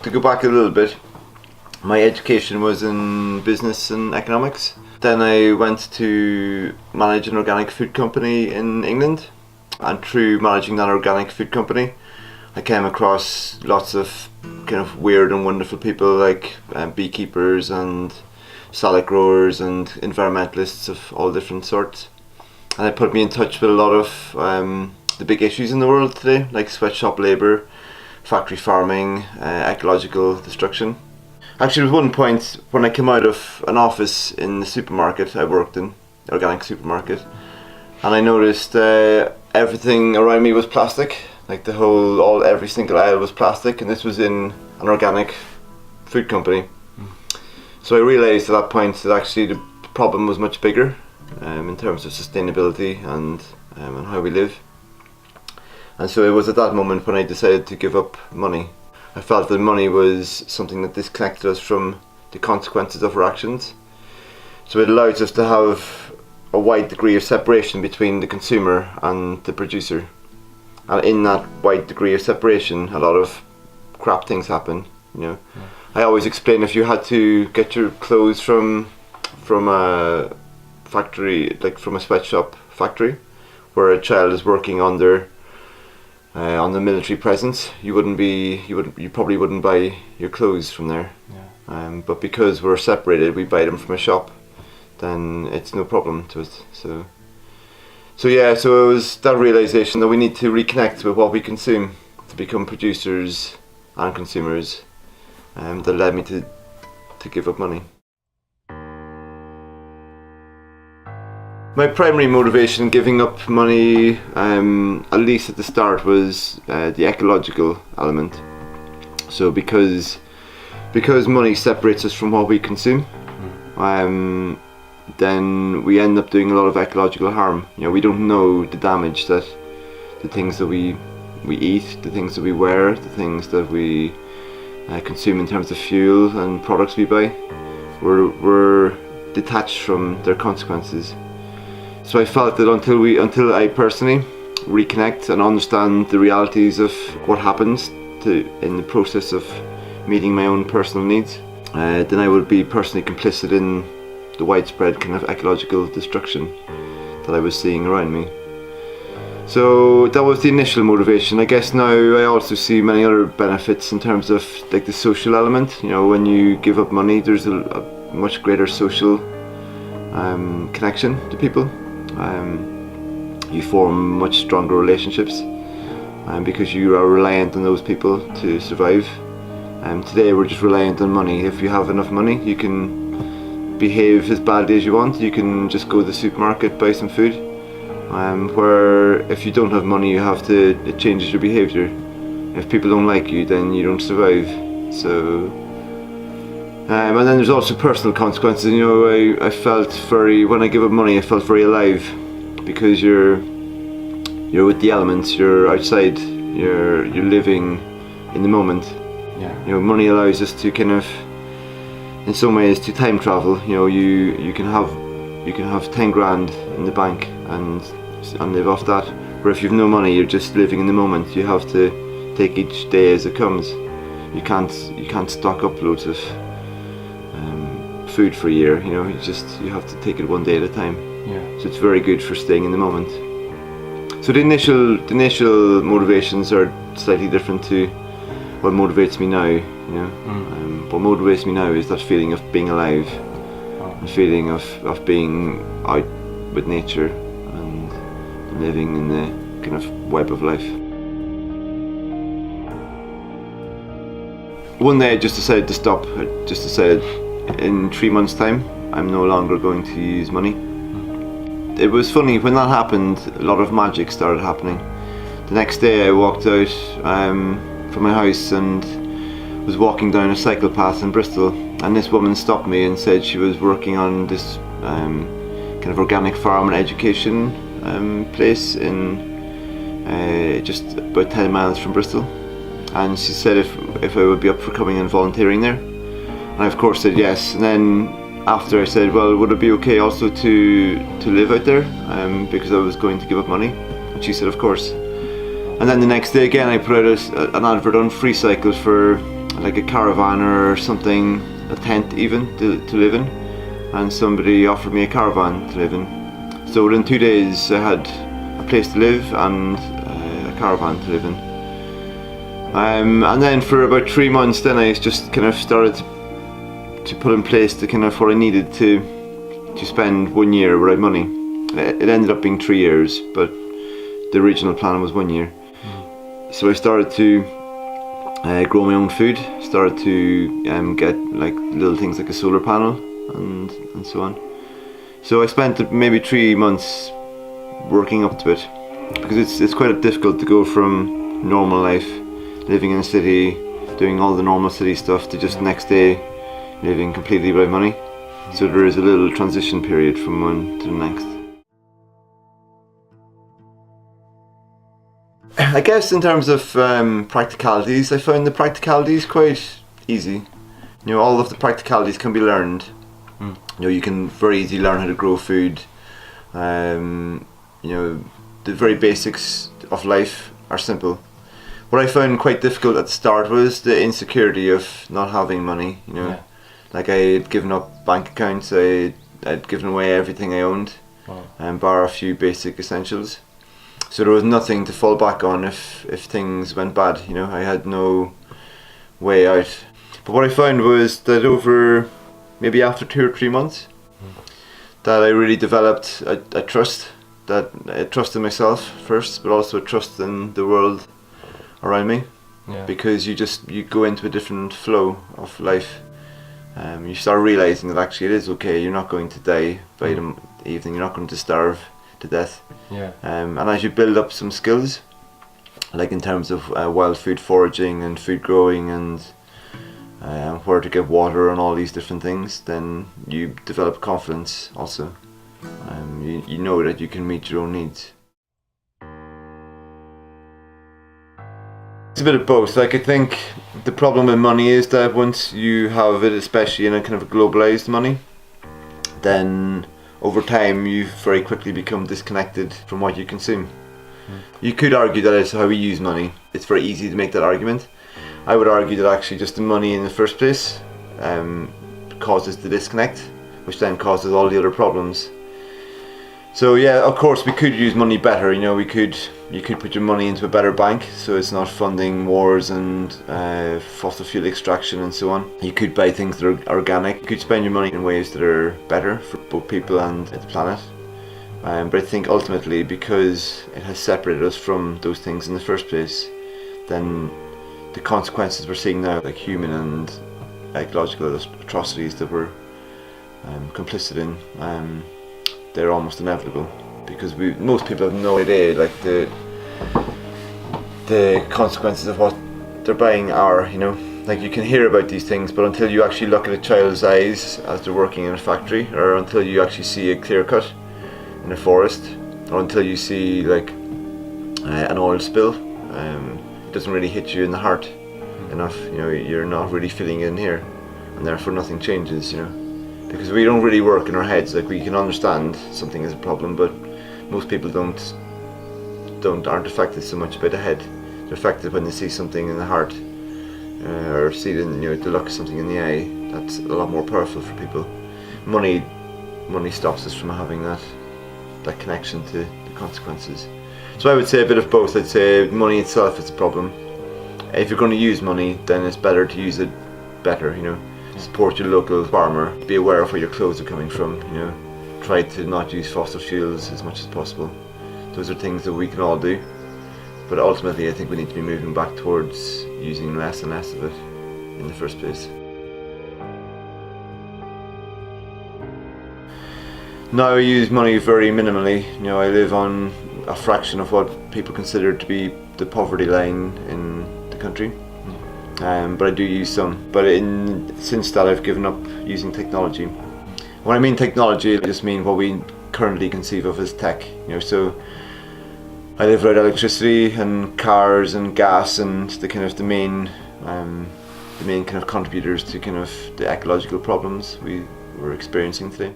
To go back a little bit, my education was in business and economics. Then I went to manage an organic food company in England, and through managing that organic food company I came across lots of kind of weird and wonderful people like beekeepers and salad growers and environmentalists of all different sorts, and it put me in touch with a lot of the big issues in the world today, like sweatshop labour, factory farming, ecological destruction. Actually, there was one point when I came out of an office in the supermarket I worked in, organic supermarket, and I noticed everything around me was plastic. Like every single aisle was plastic, and this was in an organic food company. So I realised at that point that actually the problem was much bigger in terms of sustainability and how we live. And so it was at that moment when I decided to give up money. I felt that money was something that disconnected us from the consequences of our actions. So it allows us to have a wide degree of separation between the consumer and the producer. And in that wide degree of separation, a lot of crap things happen, you know. Yeah. I always explain, if you had to get your clothes from a factory, like from a sweatshop factory, where a child is working on the military presence, you probably wouldn't buy your clothes from there. Yeah. But because we're separated, we buy them from a shop, then it's no problem to us. So it was that realization that we need to reconnect with what we consume to become producers and consumers that led me to give up money. My primary motivation in giving up money, at least at the start, was the ecological element. So because money separates us from what we consume, then we end up doing a lot of ecological harm. You know, we don't know the damage that the things that we eat, the things that we wear, the things that we consume in terms of fuel and products we buy, we're detached from their consequences. So I felt that until I personally reconnect and understand the realities of what happens in the process of meeting my own personal needs, then I would be personally complicit in the widespread kind of ecological destruction that I was seeing around me. So that was the initial motivation. I guess now I also see many other benefits in terms of like the social element. You know, when you give up money, there's a much greater social connection to people. You form much stronger relationships because you are reliant on those people to survive. Today we're just reliant on money. If you have enough money, you can behave as badly as you want. You can just go to the supermarket, buy some food. Where if you don't have money, it changes your behaviour. If people don't like you, then you don't survive. So, and then there's also personal consequences. You know, I felt when I give up money, I felt very alive, because you're with the elements. You're outside. You're living in the moment. Yeah. You know, money allows us to kind of, in some ways, to time travel. You know, you can have 10 grand in the bank and live off that. Where if you've no money, you're just living in the moment. You have to take each day as it comes. You can't stock up loads of food for a year. You know, you have to take it one day at a time. Yeah. So it's very good for staying in the moment. So the initial motivations are slightly different to what motivates me now. You know, what motivates me now is that feeling of being alive, the feeling of being out with nature and living in the kind of web of life. One day I just decided to stop. I just decided in 3 months' time I'm no longer going to use money. It was funny, when that happened, a lot of magic started happening. The next day I walked out from my house and was walking down a cycle path in Bristol, and this woman stopped me and said she was working on this kind of organic farm and education place in just about 10 miles from Bristol, and she said if I would be up for coming and volunteering there, and I of course said yes. And then after I said, well, would it be okay also to live out there, because I was going to give up money, and she said of course. And then the next day again I put out an advert on free cycles for like a caravan or something, a tent even, to live in, and somebody offered me a caravan to live in. So within 2 days I had a place to live and a caravan to live in. And then for about 3 months then I just kind of started to put in place the kind of what I needed to spend 1 year without money. It ended up being 3 years, but the original plan was 1 year. So I started to grow my own food, started to get like little things like a solar panel and so on. So I spent maybe 3 months working up to it, because it's quite difficult to go from normal life, living in a city, doing all the normal city stuff, to just next day living completely without money. So there is a little transition period from one to the next. I guess in terms of practicalities, I found the practicalities quite easy. You know, all of the practicalities can be learned. You know, you can very easily learn how to grow food. You know, the very basics of life are simple. What I found quite difficult at the start was the insecurity of not having money. You know, like I had given up bank accounts, I'd given away everything I owned, bar a few basic essentials. So there was nothing to fall back on if things went bad. You know, I had no way out. But what I found was that maybe after 2 or 3 months, that I really developed a trust, a trust in myself first, but also a trust in the world around me. Because you go into a different flow of life. You start realizing that actually it is okay. You're not going to die by the evening. You're not going to starve to death. And as you build up some skills, like in terms of wild food foraging and food growing and where to get water and all these different things, then you develop confidence also. You know that you can meet your own needs. It's a bit of both. Like, I think the problem with money is that once you have it, especially in a kind of a globalized money, then over time you very quickly become disconnected from what you consume. You could argue that it's how we use money. It's very easy to make that argument. I would argue that actually just the money in the first place causes the disconnect, which then causes all the other problems. So yeah, of course we could use money better. You know, you could put your money into a better bank, so it's not funding wars and fossil fuel extraction and so on. You could buy things that are organic. You could spend your money in ways that are better for both people and the planet. But I think ultimately, because it has separated us from those things in the first place, then the consequences we're seeing now, like human and ecological atrocities that we're complicit in, they're almost inevitable, because most people have no idea like the consequences of what they're buying are, you know. Like, you can hear about these things, but until you actually look at a child's eyes as they're working in a factory, or until you actually see a clear cut in a forest, or until you see like an oil spill, it doesn't really hit you in the heart enough. You know, you're not really feeling it in here, and therefore nothing changes, you know. Because we don't really work in our heads. Like, we can understand something is a problem, but most people aren't affected so much by the head. They're affected when they see something in the heart, or see it in, you know, the look of something in the eye. That's a lot more powerful for people. Money stops us from having that connection to the consequences. So I would say a bit of both. I'd say money itself is a problem. If you're going to use money, then it's better to use it better, you know. Support your local farmer, be aware of where your clothes are coming from, you know. Try to not use fossil fuels as much as possible. Those are things that we can all do, but ultimately I think we need to be moving back towards using less and less of it in the first place. Now I use money very minimally. You know, I live on a fraction of what people consider to be the poverty line in the country. But I do use some. But since that, I've given up using technology. When I mean technology, I just mean what we currently conceive of as tech. You know, so I live without electricity and cars and gas and the main kind of contributors to kind of the ecological problems we're experiencing today.